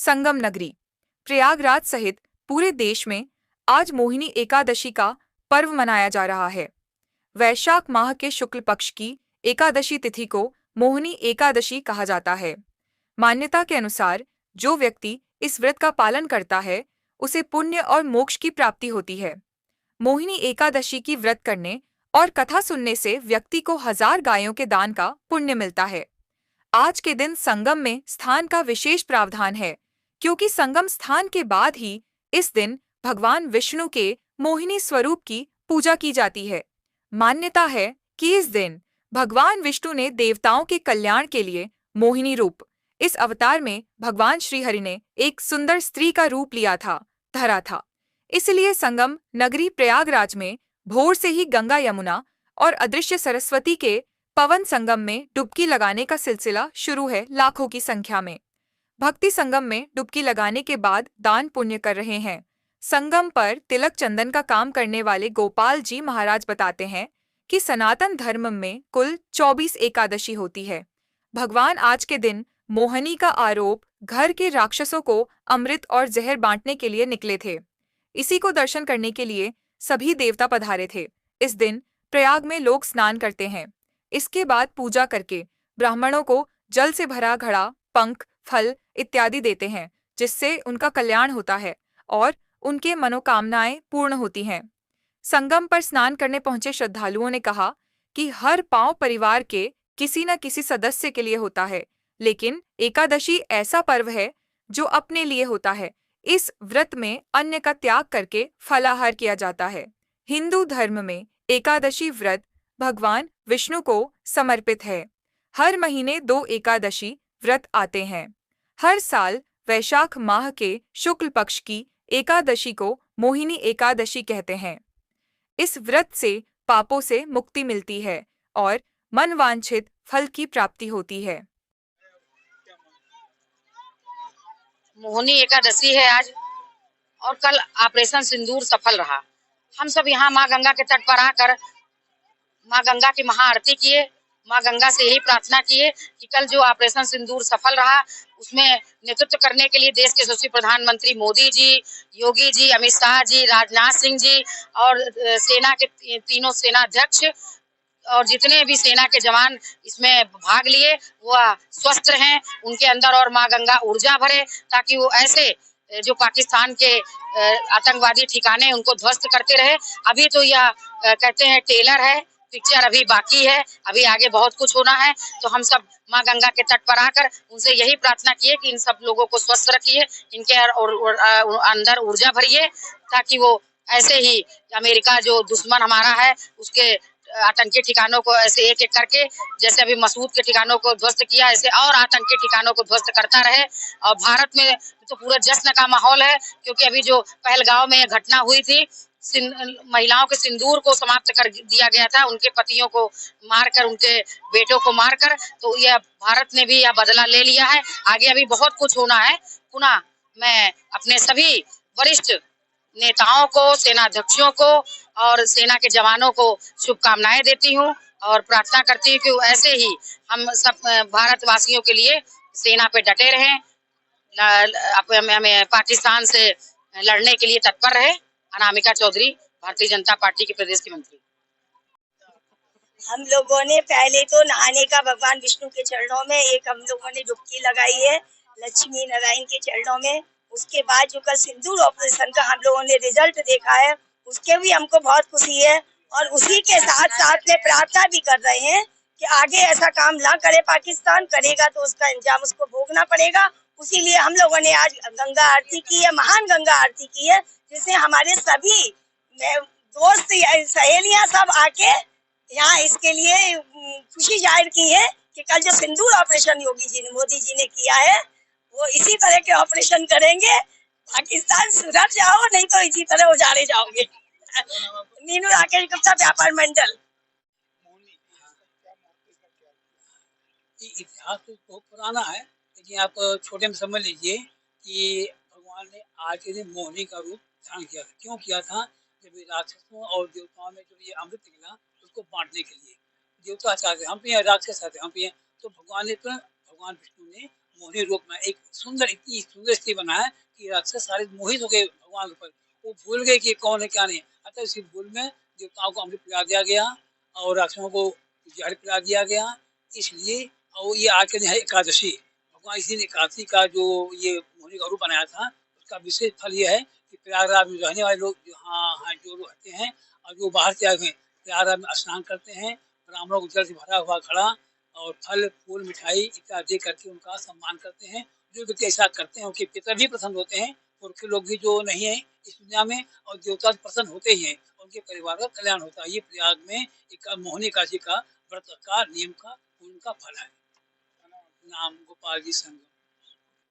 संगम नगरी प्रयागराज सहित पूरे देश में आज मोहिनी एकादशी का पर्व मनाया जा रहा है। वैशाख माह के शुक्ल पक्ष की एकादशी तिथि को मोहिनी एकादशी कहा जाता है। मान्यता के अनुसार जो व्यक्ति इस व्रत का पालन करता है उसे पुण्य और मोक्ष की प्राप्ति होती है। मोहिनी एकादशी की व्रत करने और कथा सुनने से व्यक्ति को 1000 गायों के दान का पुण्य मिलता है। आज के दिन संगम में स्थान का विशेष प्रावधान है, क्योंकि संगम स्थान के बाद ही इस दिन भगवान विष्णु के मोहिनी स्वरूप की पूजा की जाती है। मान्यता है कि इस दिन भगवान विष्णु ने देवताओं के कल्याण के लिए मोहिनी रूप, इस अवतार में भगवान श्रीहरि ने एक सुंदर स्त्री का रूप लिया था, धरा था। इसलिए संगम नगरी प्रयागराज में भोर से ही गंगा यमुना और अदृश्य सरस्वती के पवन संगम में डुबकी लगाने का सिलसिला शुरू है। लाखों की संख्या में भक्ति संगम में डुबकी लगाने के बाद दान पुण्य कर रहे हैं। संगम पर तिलक चंदन का काम करने वाले गोपाल जी महाराज बताते हैं कि सनातन धर्म में कुल 24 एकादशी होती है। भगवान आज के दिन मोहिनी का आरोप घर के राक्षसों को अमृत और जहर बांटने के लिए निकले थे। इसी को दर्शन करने के लिए सभी देवता पधारे थे। इस दिन प्रयाग में लोग स्नान करते हैं। इसके बाद पूजा करके ब्राह्मणों को जल से भरा घड़ा, पंख, फल इत्यादि देते हैं, जिससे उनका कल्याण होता है और उनके मनोकामनाएं पूर्ण होती हैं। संगम पर स्नान करने पहुंचे श्रद्धालुओं ने कहा कि हर पांव परिवार के किसी न किसी सदस्य के लिए होता है, लेकिन एकादशी ऐसा पर्व है जो अपने लिए होता है। इस व्रत में अन्न का त्याग करके फलाहार किया जाता है। हिंदू धर्म में एकादशी व्रत भगवान विष्णु को समर्पित है। हर महीने 2 एकादशी व्रत आते हैं। हर साल वैशाख माह के शुक्ल पक्ष की एकादशी को मोहिनी एकादशी कहते हैं। इस व्रत से पापों से मुक्ति मिलती है और मनवांछित फल की प्राप्ति होती है। मोहिनी एकादशी है आज और कल ऑपरेशन सिंदूर सफल रहा। हम सब यहाँ माँ गंगा के तट पर आकर माँ गंगा की महाआरती किए। माँ गंगा से यही प्रार्थना किए कि कल जो ऑपरेशन सिंदूर सफल रहा उसमें नेतृत्व करने के लिए देश के यशस्वी प्रधानमंत्री मोदी जी, योगी जी, अमित शाह जी, राजनाथ सिंह जी और सेना के तीनों सेना अध्यक्ष और जितने भी सेना के जवान इसमें भाग लिए वह स्वस्थ रहें, उनके अंदर और माँ गंगा ऊर्जा भरे, ताकि वो ऐसे जो पाकिस्तान के आतंकवादी ठिकाने उनको ध्वस्त करते रहे। अभी तो यह कहते हैं टेलर है, पिक्चर अभी बाकी है, अभी आगे बहुत कुछ होना है। तो हम सब माँ गंगा के तट पर आकर उनसे यही प्रार्थना किए कि इन सब लोगों को स्वस्थ रखिए, इनके अंदर ऊर्जा भरिए, ताकि वो ऐसे ही अमेरिका जो दुश्मन हमारा है उसके आतंकी ठिकानों को ऐसे एक एक करके, जैसे अभी मसूद के ठिकानों को ध्वस्त किया, ऐसे और आतंकी ठिकानों को ध्वस्त करता रहे। और भारत में तो पूरा जश्न का माहौल है, क्योंकि अभी जो पहलगांव में घटना हुई थी, महिलाओं के सिंदूर को समाप्त कर दिया गया था, उनके पतियों को मारकर, उनके बेटों को मारकर, तो यह भारत ने भी यह बदला ले लिया है। आगे अभी बहुत कुछ होना है। पुनः मैं अपने सभी वरिष्ठ नेताओं को, सेनाध्यक्षों को और सेना के जवानों को शुभकामनाएं देती हूँ और प्रार्थना करती हूँ कि ऐसे ही हम सब भारतवासियों के लिए सेना पे डटे रहें, हमें पाकिस्तान से लड़ने के लिए तत्पर रहे। अनामिका चौधरी, भारतीय जनता पार्टी के प्रदेश की मंत्री। हम लोगों ने पहले तो नहाने का भगवान विष्णु के चरणों में एक हम लोगों ने डुबकी लगाई है, लक्ष्मी नारायण के चरणों में। उसके बाद जो कल सिंदूर ऑपरेशन का हम लोगों ने रिजल्ट देखा है, उसके भी हमको बहुत खुशी है। और उसी के साथ साथ में प्रार्थना भी कर रहे हैं कि आगे ऐसा काम ना करे, पाकिस्तान करेगा तो उसका इंजाम उसको भोगना पड़ेगा। इसीलिए हम लोगों ने आज गंगा आरती की है, महान गंगा आरती की है, जिससे हमारे सभी दोस्त सहेलियां सब आके यहाँ इसके लिए खुशी जाहिर की है कि कल जो सिंदूर ऑपरेशन योगी जी ने, मोदी जी ने किया है, वो इसी तरह के ऑपरेशन करेंगे। पाकिस्तान सुधर जाओ, नहीं तो इसी तरह उजाड़े जाओगे। नीनू राकेश गुप्ता, व्यापार मंडल। इतिहास तो बहुत पुराना है, लेकिन आप छोटे में समझ लीजिए कि भगवान ने आज के दिन मोहिनी का रूप धारण किया था। क्यों किया था? जब राक्षसों और देवताओं में जब ये अमृत निकला उसको बांटने के लिए, देवता चाहते हम पे राक्षस आते हम पे, तो भगवान विष्णु ने मोहिनी रूप में एक सुंदर, इतनी सुंदर स्त्री बना है कि राक्षस सारे मोहित हो गए भगवान के ऊपर। वो भूल गए कि कौन है क्या नहीं। अतः इसी भूल में देवताओं को अमृत पिला दिया गया और राक्षसों को जहर पिला दिया गया। इसलिए और ये आज के दिन है एकादशी। भगवान इसी एकादशी का जो ये मोहिनी का रूप बनाया था, उसका विशेष फल ये है कि प्रयागराज में रहने वाले लोग यहाँ जो रहते हैं और जो बाहर से आए हुए हैं, प्रयागराज में स्नान करते हैं, ब्राह्मणों को जल से भरा हुआ घड़ा और फल फूल मिठाई इत्यादि दे करके उनका सम्मान करते हैं। जो व्यक्ति ऐसा करते हैं उनके पितर भी प्रसन्न होते हैं, और के लोग भी जो नहीं है इस दुनिया में और देवता प्रसन्न होते ही हैं, उनके परिवार का कल्याण होता है। ये प्रयाग में एक मोहिनी एकादशी का व्रत का नियम का उनका फल है। नाम गोपाल जी संग।